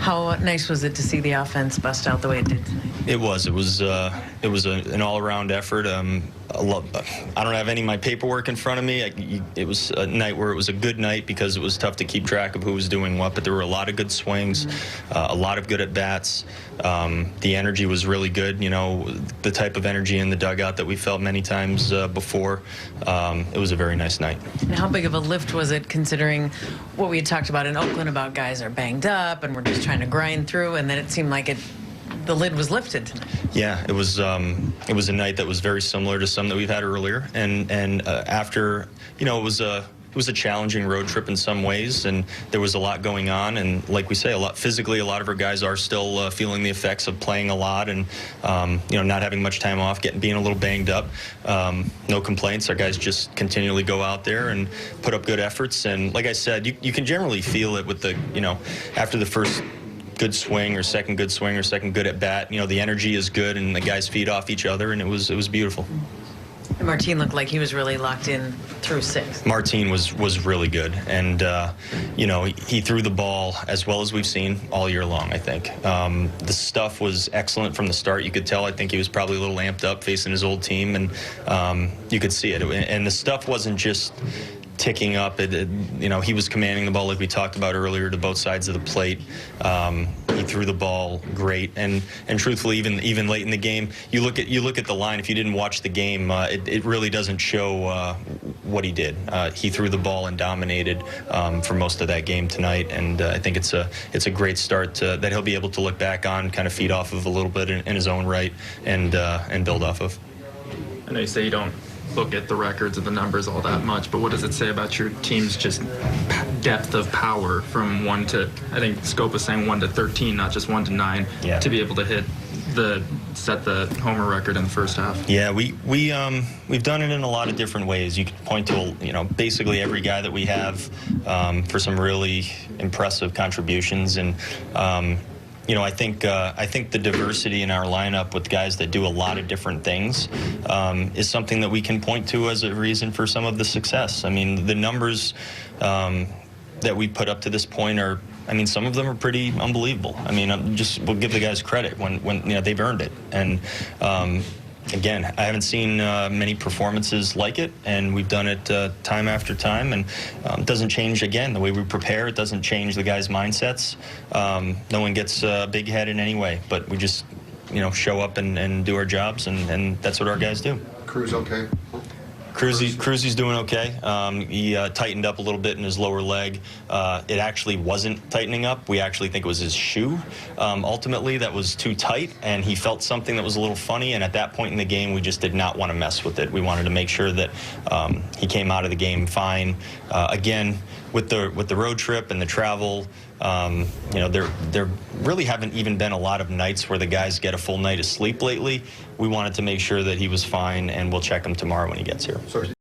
How nice was it to see the offense bust out the way it did tonight? It was an all-around effort. I don't have any of my paperwork in front of me. It was a night where it was a good night because it was tough to keep track of who was doing what, but there were a lot of good swings, a lot of good at-bats. The energy was really good, you know, the type of energy in the dugout that we felt many times before. It was a very nice night. And how big of a lift was it, considering what we had talked about in Oakland about guys are banged up and we're just trying to grind through, and then it seemed like the lid was lifted tonight. Yeah, it was a night that was very similar to some that we've had earlier, and after, you know, it was a challenging road trip in some ways, and there was a lot going on, and like we say, a lot physically, a lot of our guys are still feeling the effects of playing a lot and you know, not having much time off, being a little banged up. No complaints. Our guys just continually go out there and put up good efforts, and like I said, you can generally feel it with the, you know, after the first good swing or second good swing or second good at bat, you know, the energy is good and the guys feed off each other, and it was beautiful. And Martin looked like he was really locked in through 6. Martin was really good, and you know, he threw the ball as well as we've seen all year long, I think. The stuff was excellent from the start. You could tell, I think he was probably a little amped up facing his old team, and you could see it. And the stuff wasn't just ticking up. You know, he was commanding the ball like we talked about earlier to both sides of the plate. He threw the ball great, and truthfully, even late in the game, you look at the line. If you didn't watch the game, it really doesn't show what he did. He threw the ball and dominated for most of that game tonight, and I think it's a great start that he'll be able to look back on, kind of feed off of a little bit in his own right, and build off of. I know you say you don't look at the records of the numbers all that much, but what does it say about your team's just depth of power from 1 to, I think Scope is saying 1 to 13, not just 1 to 9, yeah, to be able to set the homer record in the first half? Yeah, we've done it in a lot of different ways. You can point to, you know, basically every guy that we have for some really impressive contributions, and you know, I think the diversity in our lineup with guys that do a lot of different things is something that we can point to as a reason for some of the success. I mean, the numbers that we put up to this point are, I mean, some of them are pretty unbelievable. I mean, we'll give the guys credit when you know, they've earned it. And again, I haven't seen many performances like it, and we've done it time after time, and it doesn't change, again, the way we prepare. It doesn't change the guys' mindsets. No one gets big-headed in any way, but we just, you know, show up and do our jobs, and that's what our guys do. Cruz okay? Cruzy's doing okay. He tightened up a little bit in his lower leg. It actually wasn't tightening up. We actually think it was his shoe. Ultimately, that was too tight, and he felt something that was a little funny, and at that point in the game, we just did not want to mess with it. We wanted to make sure that he came out of the game fine. Again, with the road trip and the travel, you know, there really haven't even been a lot of nights where the guys get a full night of sleep lately. We wanted to make sure that he was fine, and we'll check him tomorrow when he gets here. Sorry.